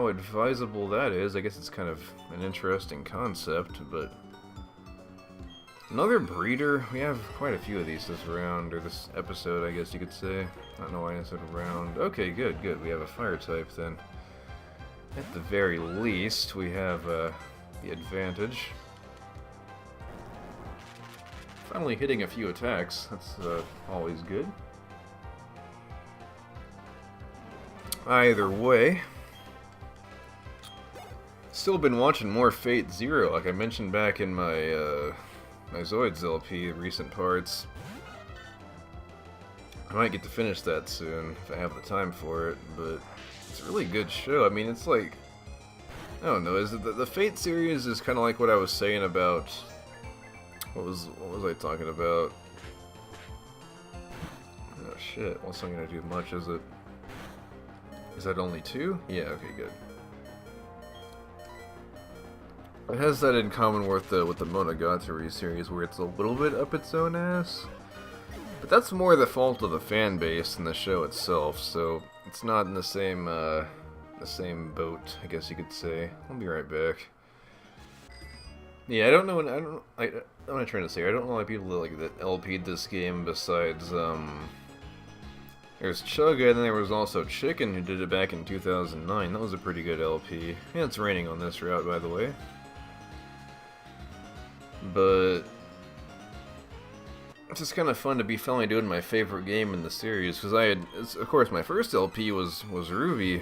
how advisable that is. I guess it's kind of an interesting concept, but... Another breeder? We have quite a few of these this round, or this episode, I guess you could say. I don't know why I said round. Okay, good, good. We have a fire type then. At the very least, we have the advantage. Finally hitting a few attacks. That's always good. Either way, still been watching more Fate Zero, like I mentioned back in my my Zoids LP, recent parts. I might get to finish that soon if I have the time for it, but it's a really good show. I mean, it's like, I don't know, is it the Fate series is kind of like what I was saying about, what was I talking about? Oh shit, what's not gonna do much, is it? Is that only 2? Yeah, okay, good. It has that in common with the Monogatari series, where it's a little bit up its own ass. But that's more the fault of the fan base than the show itself, so it's not in the same boat, I guess you could say. I'll be right back. Yeah, I don't know. What am I trying to say? I don't know why people like that LP'd this game. Besides, there's Chugga, and then there was also Chicken who did it back in 2009. That was a pretty good LP. Yeah, it's raining on this route, by the way. But it's just kind of fun to be finally doing my favorite game in the series, because of course, my first LP was Ruby,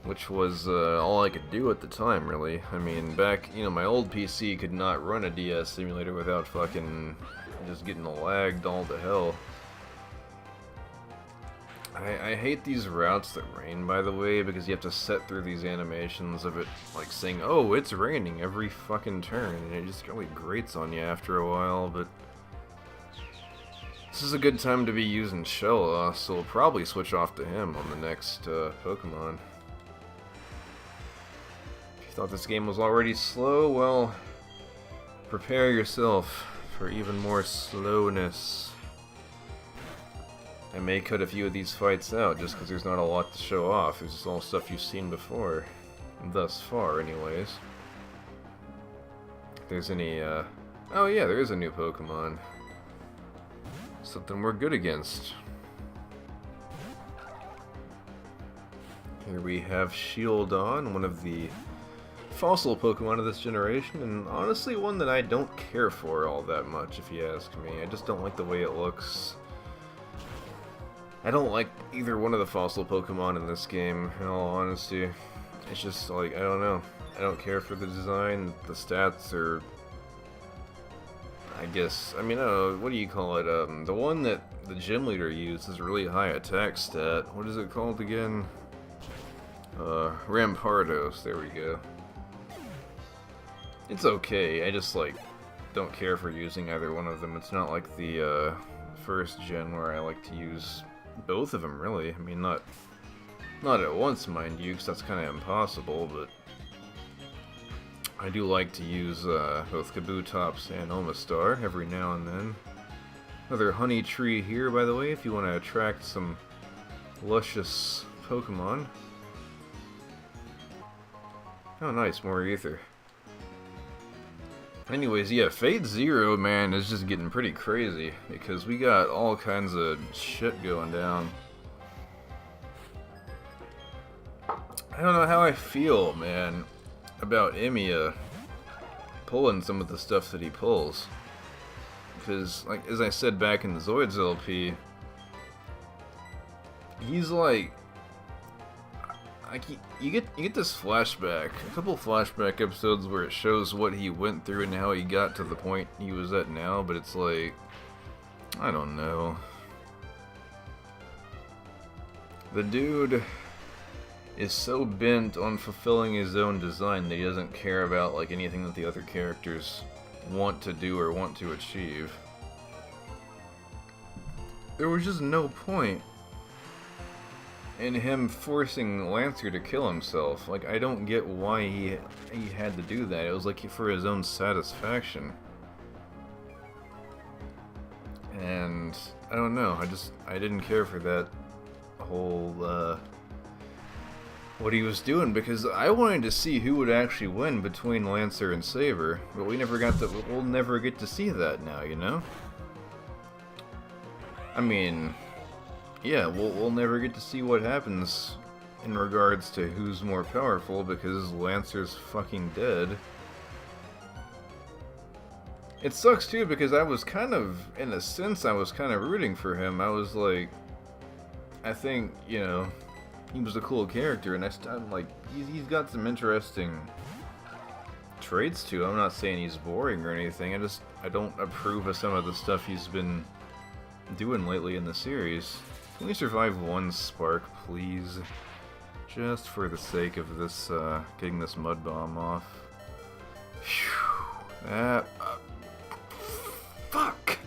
which was all I could do at the time, really. I mean, back, my old PC could not run a DS simulator without fucking just getting lagged all to hell. I hate these routes that rain, by the way, because you have to sit through these animations of it, like, saying, oh, it's raining every fucking turn, and it just really grates on you after a while, but... This is a good time to be using Solace, so we'll probably switch off to him on the next Pokemon. If you thought this game was already slow, well, prepare yourself for even more slowness. I may cut a few of these fights out just because there's not a lot to show off. It's just all stuff you've seen before. Thus far, anyways. If there's any, oh yeah, there is a new Pokemon. Something we're good against. Here we have Shieldon, one of the fossil Pokemon of this generation, and honestly one that I don't care for all that much, if you ask me. I just don't like the way it looks. I don't like either one of the fossil Pokemon in this game, in all honesty. It's just like, I don't know. I don't care for the design. The stats are... I guess, I mean, I don't know, what do you call it? The one that the gym leader used is a really high attack stat. What is it called again? Rampardos, there we go. It's okay, I just, like, don't care for using either one of them. It's not like the, first gen where I like to use both of them, really. I mean, not at once, mind you, because that's kind of impossible, but I do like to use both Kabutops and Omastar every now and then. Another honey tree here, by the way, if you want to attract some luscious Pokemon. Oh, nice, more ether. Anyways, yeah, Fate Zero, man, is just getting pretty crazy, because we got all kinds of shit going down. I don't know how I feel, man, about Emiya pulling some of the stuff that he pulls. Because, like, as I said back in the Zoids LP, he's like... You get this flashback, a couple flashback episodes where it shows what he went through and how he got to the point he was at now, but it's like, I don't know. The dude is so bent on fulfilling his own design that he doesn't care about like anything that the other characters want to do or want to achieve. There was just no point in him forcing Lancer to kill himself. Like, I don't get why he had to do that. It was like for his own satisfaction. And I don't know, I didn't care for that whole what he was doing, because I wanted to see who would actually win between Lancer and Saber, but we'll never get to see that now, you know? I mean, yeah, we'll never get to see what happens in regards to who's more powerful, because Lancer's fucking dead. It sucks too, because I was kind of, in a sense, I was kind of rooting for him. I was like, I think, you know, he was a cool character, and I'm like, he's got some interesting traits too. I'm not saying he's boring or anything. I don't approve of some of the stuff he's been doing lately in the series. Can we survive one spark, please? Just for the sake of this, getting this mud bomb off. Phew. That, fuck!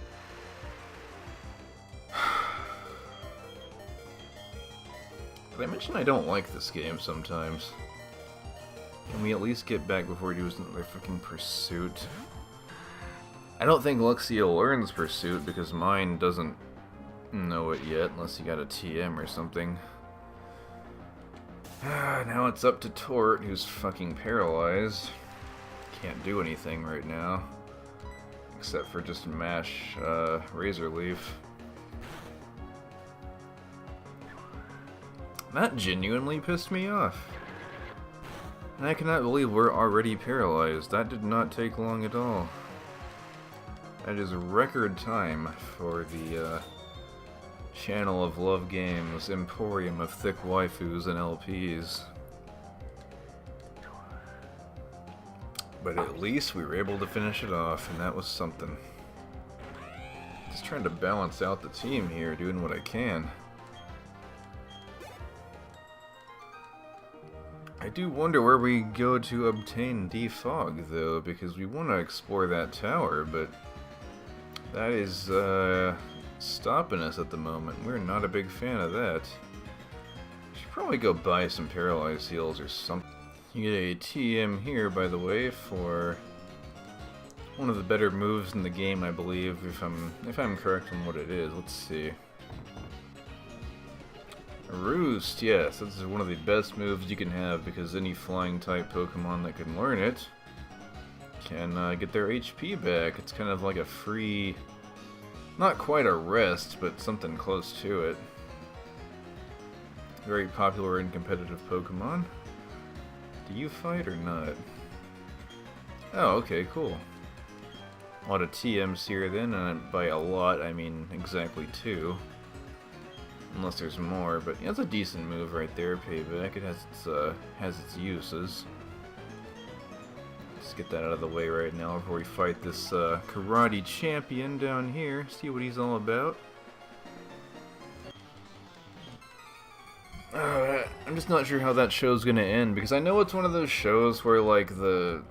Did I mention I don't like this game sometimes? Can we at least get back before he does another fucking pursuit? I don't think Luxio learns pursuit because mine doesn't know it yet, unless you got a TM or something. Now it's up to Tort, who's fucking paralyzed. Can't do anything right now. Except for just mash Razor Leaf. That genuinely pissed me off. And I cannot believe we're already paralyzed. That did not take long at all. That is record time for the Channel of Love Games Emporium of Thick Waifus and LPs. But at least we were able to finish it off, and that was something. Just trying to balance out the team here, doing what I can. I do wonder where we go to obtain defog, though, because we want to explore that tower, but that is stopping us at the moment. We're not a big fan of that. Should probably go buy some paralyzed heals or something. You get a TM here, by the way, for one of the better moves in the game, I believe, if I'm correct on what it is. Let's see. Roost, yes, this is one of the best moves you can have, because any flying type Pokemon that can learn it can get their HP back. It's kind of like a free, not quite a rest, but something close to it. Very popular in competitive Pokemon. Do you fight or not? Oh, okay, cool. A lot of TMs here then, and by a lot I mean exactly 2. Unless there's more, but yeah, that's a decent move right there, Payback. It has its uses. Let's get that out of the way right now before we fight this karate champion down here. See what he's all about. I'm just not sure how that show's gonna end, because I know it's one of those shows where, like, the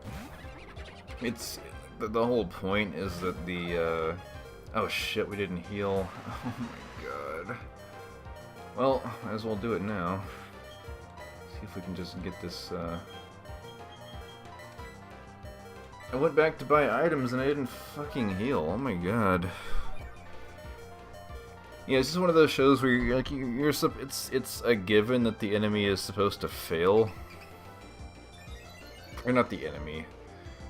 whole point is that the, oh shit, we didn't heal. Oh my god. Well, might as well do it now. See if we can just get this, I went back to buy items and I didn't fucking heal. Oh my god. Yeah, this is one of those shows where you're, like, it's a given that the enemy is supposed to fail. Or not the enemy.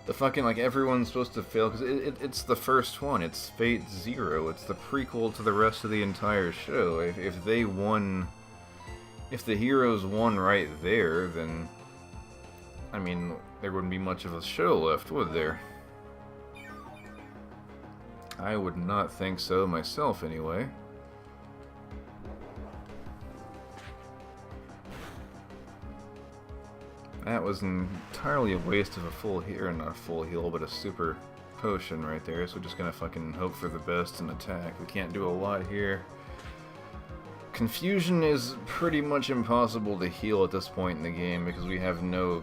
The fucking, like, everyone's supposed to fail, because it's the first one. It's Fate Zero. It's the prequel to the rest of the entire show. If they won... If the heroes won right there, then... I mean, there wouldn't be much of a show left, would there? I would not think so myself, anyway. That was entirely a waste of a full heal, or not a full heal, but a super potion right there, so we're just gonna fucking hope for the best and attack. We can't do a lot here. Confusion is pretty much impossible to heal at this point in the game, because we have no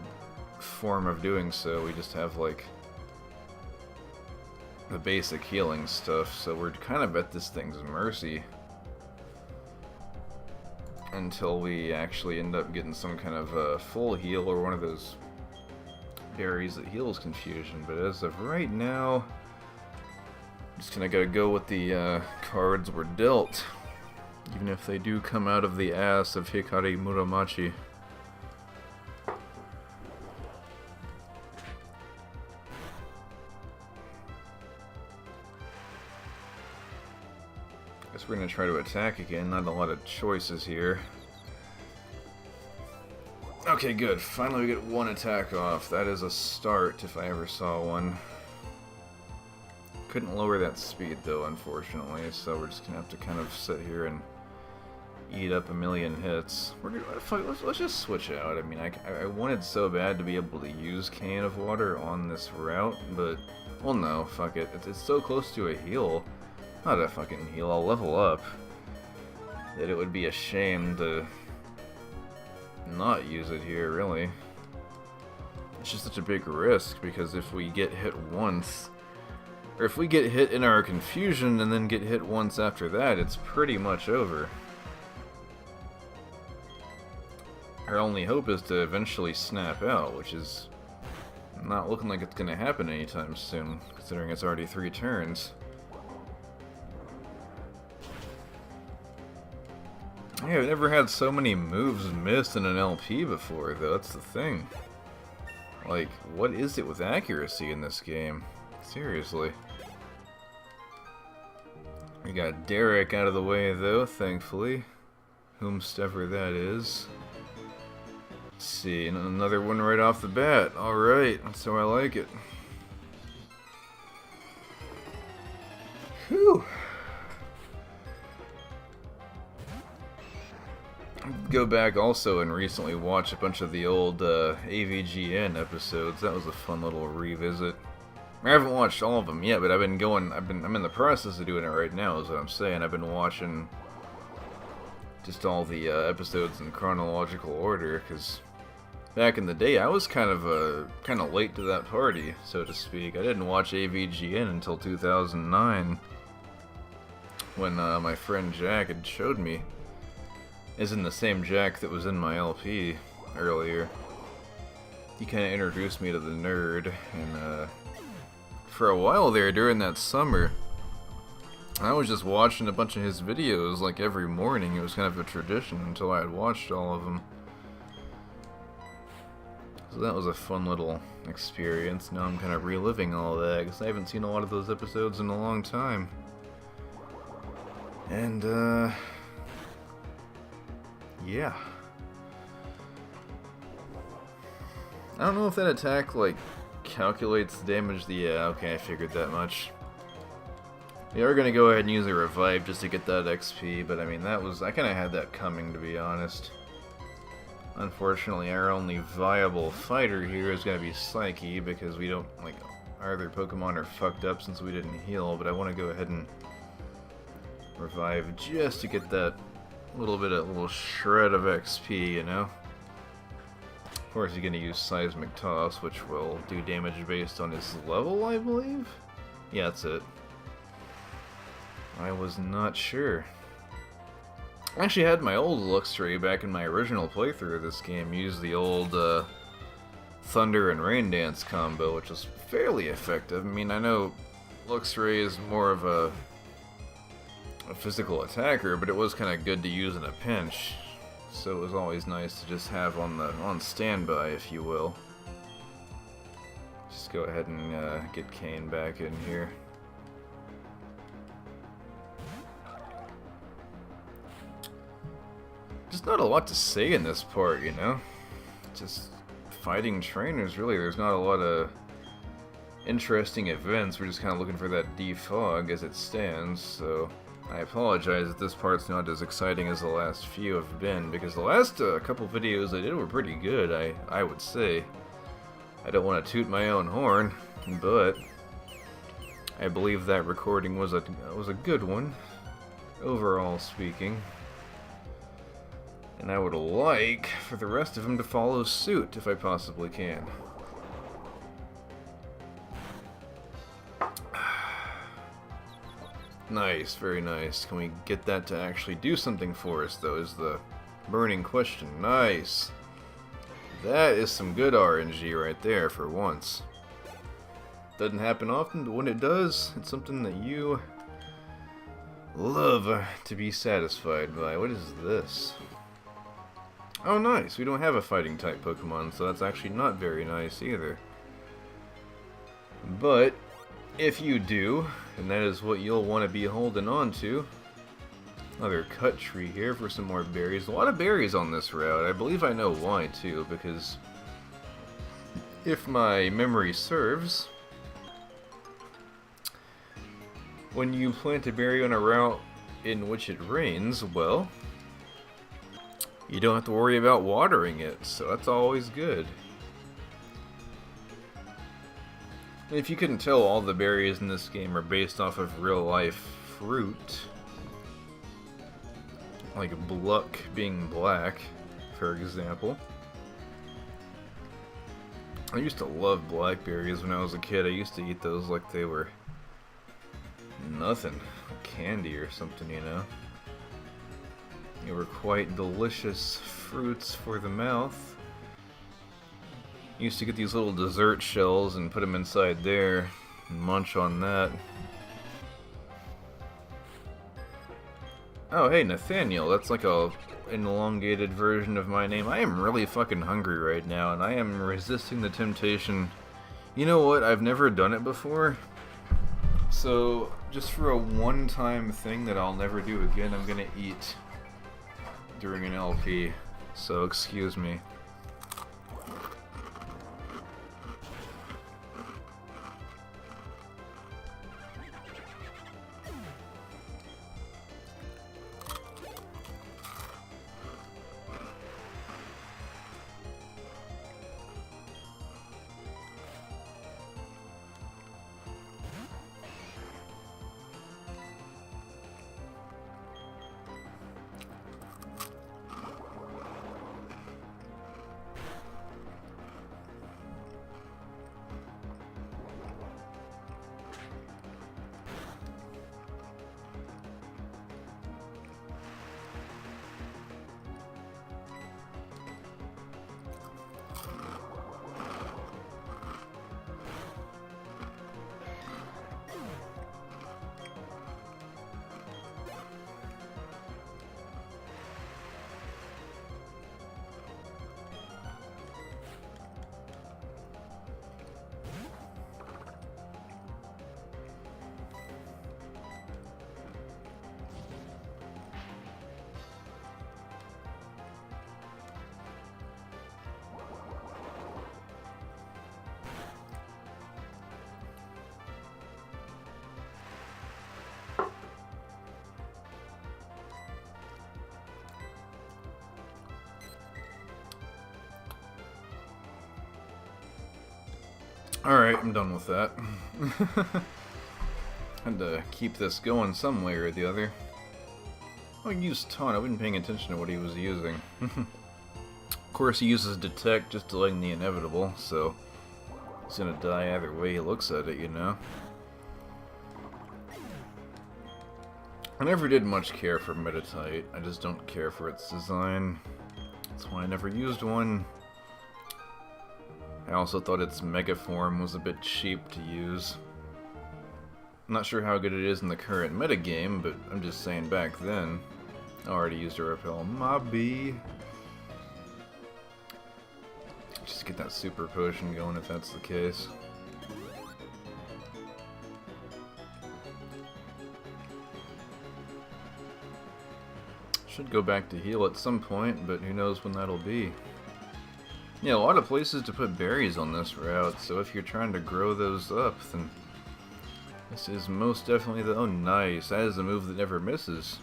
form of doing so. We just have, like, the basic healing stuff, so we're kind of at this thing's mercy. Until we actually end up getting some kind of full heal or one of those berries that heals confusion. But as of right now, I'm just gonna go with the cards we're dealt, even if they do come out of the ass of Hikari Muramachi. Guess we're gonna try to attack again, not a lot of choices here. Okay, good. Finally we get one attack off. That is a start if I ever saw one. Couldn't lower that speed though, unfortunately, so we're just gonna have to kind of sit here and eat up a million hits. We're gonna, let's just switch out. I mean, I wanted so bad to be able to use Can of Water on this route, but, well, no, fuck it. It's so close to a heal. Not a fucking heal, I'll level up. That it would be a shame to not use it here, really. It's just such a big risk, because if we get hit once, or if we get hit in our confusion and then get hit once after that, it's pretty much over. Our only hope is to eventually snap out, which is not looking like it's going to happen anytime soon, considering it's already 3 turns. Yeah, I've never had so many moves missed in an LP before, though. That's the thing. Like, what is it with accuracy in this game? Seriously. We got Derek out of the way, though, thankfully. Whomstever that is. Let's see, another one right off the bat. Alright, that's how I like it. Whew. Go back also and recently watch a bunch of the old AVGN episodes. That was a fun little revisit. I haven't watched all of them yet, but I'm in the process of doing it right now, is what I'm saying. I've been watching just all the episodes in chronological order, because back in the day, I was kind of late to that party, so to speak. I didn't watch AVGN until 2009, when my friend Jack had showed me. Isn't the same Jack that was in my LP earlier. He kind of introduced me to the nerd, and for a while there during that summer, I was just watching a bunch of his videos like every morning. It was kind of a tradition until I had watched all of them. So that was a fun little experience. Now I'm kind of reliving all of that, because I haven't seen a lot of those episodes in a long time. And, yeah. I don't know if that attack, like, calculates the damage. Yeah, okay, I figured that much. We are gonna go ahead and use a revive just to get that XP, but I mean, I kinda had that coming, to be honest. Unfortunately, our only viable fighter here is gonna be Psyche, because we don't, like, our other Pokemon are fucked up since we didn't heal, but I want to go ahead and revive just to get that little shred of XP, you know? Of course, you're gonna use Seismic Toss, which will do damage based on his level, I believe? Yeah, that's it. I was not sure. I actually had my old Luxray back in my original playthrough of this game use the old Thunder and Rain Dance combo, which was fairly effective. I mean, I know Luxray is more of a physical attacker, but it was kind of good to use in a pinch. So it was always nice to just have on standby, if you will. Just go ahead and get Kane back in here. Just not a lot to say in this part, you know? Just fighting trainers, really. There's not a lot of interesting events. We're just kind of looking for that defog as it stands, so I apologize if this part's not as exciting as the last few have been, because the last couple videos I did were pretty good, I would say. I don't want to toot my own horn, but I believe that recording was a good one, overall speaking. And I would like for the rest of them to follow suit, if I possibly can. Nice, very nice. Can we get that to actually do something for us, though, is the burning question. Nice. That is some good RNG right there, for once. Doesn't happen often, but when it does, it's something that you love to be satisfied by. What is this? Oh, nice. We don't have a fighting-type Pokemon, so that's actually not very nice either. But if you do, and that is what you'll want to be holding on to, Another cut tree here for some more berries. A lot of berries on this route. I believe I know why, too, because if my memory serves, when you plant a berry on a route in which it rains, well, you don't have to worry about watering it, so that's always good. If you couldn't tell, all the berries in this game are based off of real-life fruit. Like Bluck being black, for example. I used to love blackberries when I was a kid. I used to eat those like they were nothing. Candy or something, you know. They were quite delicious fruits for the mouth. Used to get these little dessert shells and put them inside there and munch on that. Oh, hey, Nathaniel. That's like an elongated version of my name. I am really fucking hungry right now, and I am resisting the temptation. You know what? I've never done it before. So, just for a one-time thing that I'll never do again, I'm gonna eat during an LP. So, excuse me. Alright, I'm done with that. Had to keep this going some way or the other. Oh, he used taunt. I wasn't paying attention to what he was using. Of course, he uses detect, just delaying the inevitable, so he's gonna die either way he looks at it, you know? I never did much care for Meditite. I just don't care for its design. That's why I never used one. I also thought its Mega Form was a bit cheap to use. I'm not sure how good it is in the current metagame, but I'm just saying back then. I already used a Repel Mobby. Just get that super potion going if that's the case. Should go back to heal at some point, but who knows when that'll be. Yeah, a lot of places to put berries on this route, so if you're trying to grow those up, then this is most definitely the... Oh, nice. That is a move that never misses.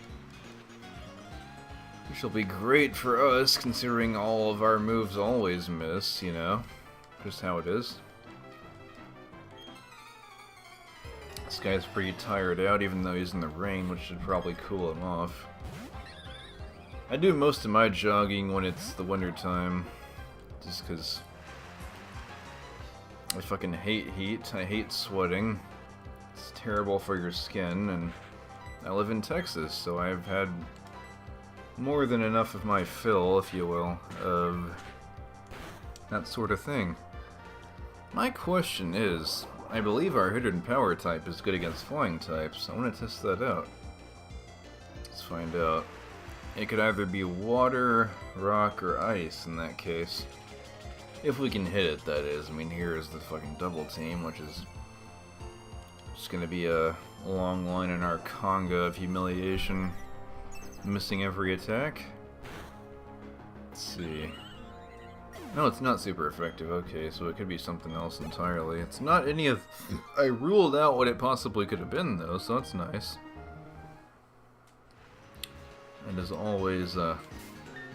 Which will be great for us, considering all of our moves always miss, you know? Just how it is. This guy's pretty tired out, even though he's in the rain, which should probably cool him off. I do most of my jogging when it's the winter time. Just because I fucking hate heat, I hate sweating, it's terrible for your skin, and I live in Texas, so I've had more than enough of my fill, if you will, of that sort of thing. My question is, I believe our hidden power type is good against flying types. I want to test that out. Let's find out. It could either be water, rock, or ice in that case. If we can hit it, that is. I mean, here is the fucking double team, which is just gonna be a long line in our conga of humiliation. Missing every attack. Let's see. No, it's not super effective. Okay, so it could be something else entirely. It's not any of... I ruled out what it possibly could have been, though, so that's nice. And as always, a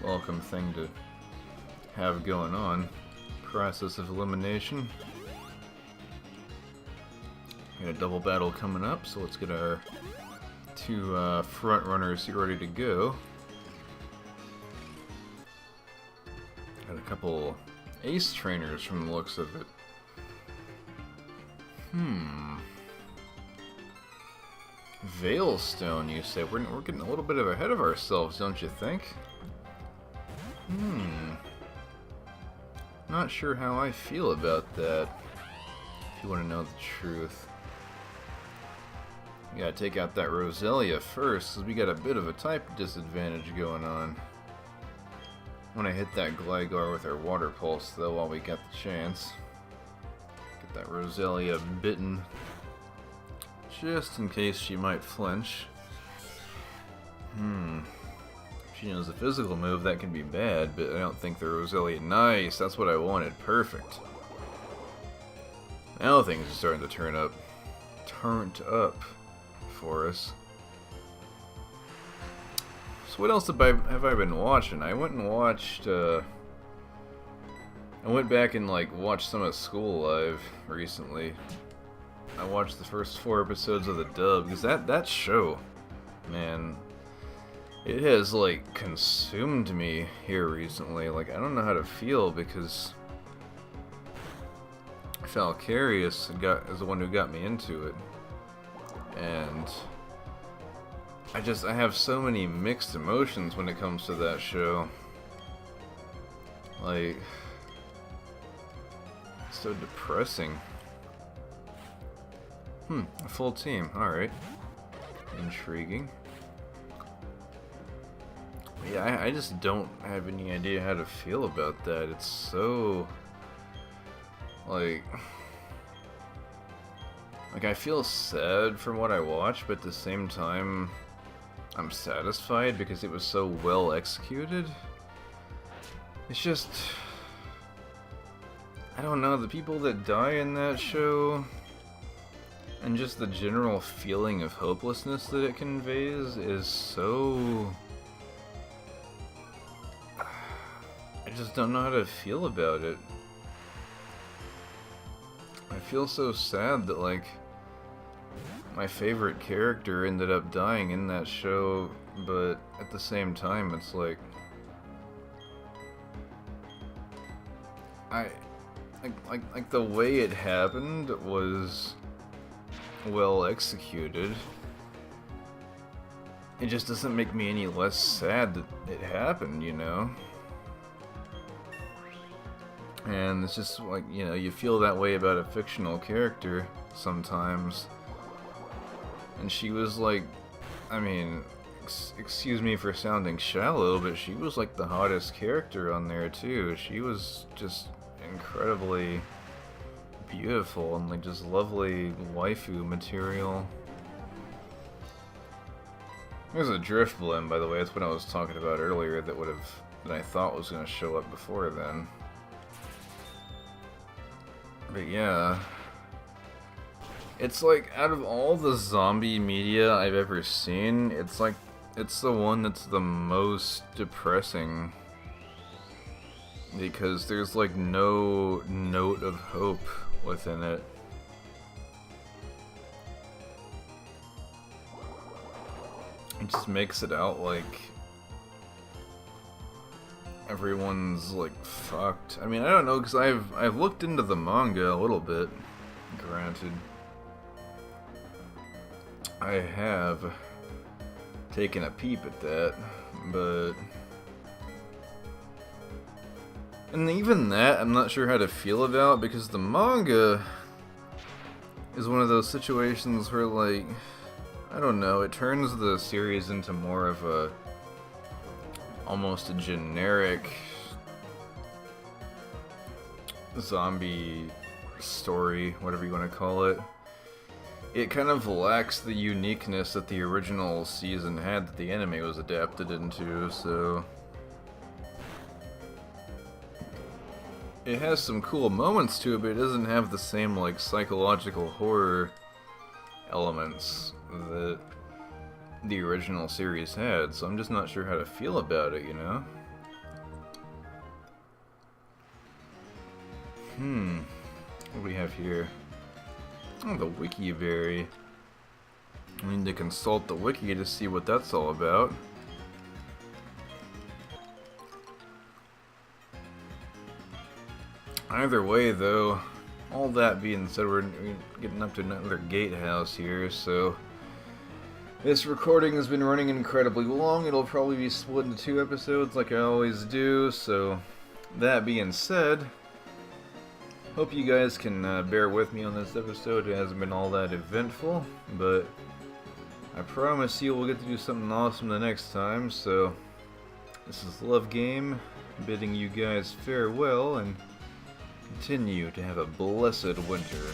welcome thing to have going on. Process of elimination. Got a double battle coming up, so let's get our two front runners here ready to go. Got a couple ace trainers from the looks of it. Veilstone, you say? We're getting a little bit ahead of ourselves, don't you think? Not sure how I feel about that, if you want to know the truth. We gotta take out that Roselia first, because we got a bit of a type disadvantage going on. I want to hit that Gligar with our Water Pulse, though, while we got the chance. Get that Roselia bitten, just in case she might flinch. If she knows a physical move, that can be bad, but I don't think the Roselia... Nice! That's what I wanted. Perfect. Now things are starting to turn up. Turned up for us. So what else have I been watching? I went and watched, I went back and, like, watched some of School Live recently. I watched the first 4 episodes of the dub, because that show, man, it has, like, consumed me here recently. Like, I don't know how to feel, because Falcarius is the one who got me into it. And I have so many mixed emotions when it comes to that show. Like, it's so depressing. A full team. Alright. Intriguing. Yeah, I just don't have any idea how to feel about that. It's so... Like, I feel sad from what I watched, but at the same time, I'm satisfied because it was so well executed. It's just... I don't know, the people that die in that show, and just the general feeling of hopelessness that it conveys is so... I just don't know how to feel about it. I feel so sad that, like, my favorite character ended up dying in that show, but at the same time, it's like... Like the way it happened was well executed. It just doesn't make me any less sad that it happened, you know? And it's just like, you know, you feel that way about a fictional character sometimes. And she was like, I mean, excuse me for sounding shallow, but she was like the hottest character on there too. She was just incredibly beautiful and like just lovely waifu material. There's a drift blend, by the way. That's what I was talking about earlier that I thought was going to show up before then. But yeah, it's like, out of all the zombie media I've ever seen, it's the one that's the most depressing. Because there's like no note of hope within it. It just makes it out like everyone's like fucked. I mean, I don't know, because I've looked into the manga a little bit, granted. I have taken a peep at that, but... And even that, I'm not sure how to feel about, because the manga is one of those situations where, like, I don't know, it turns the series into more of a almost a generic zombie story, whatever you want to call it. it kind of lacks the uniqueness that the original season had that the anime was adapted into, so... It has some cool moments to it, but it doesn't have the same, like, psychological horror elements that the original series had, so I'm just not sure how to feel about it, you know? What do we have here? Oh, the wiki berry. I need to consult the wiki to see what that's all about. Either way, though, all that being said, we're getting up to another gatehouse here, so this recording has been running incredibly long. It'll probably be split into 2 episodes like I always do, so that being said, hope you guys can bear with me on this episode. It hasn't been all that eventful, but I promise you we'll get to do something awesome the next time, so this is Love Game, bidding you guys farewell, and continue to have a blessed winter.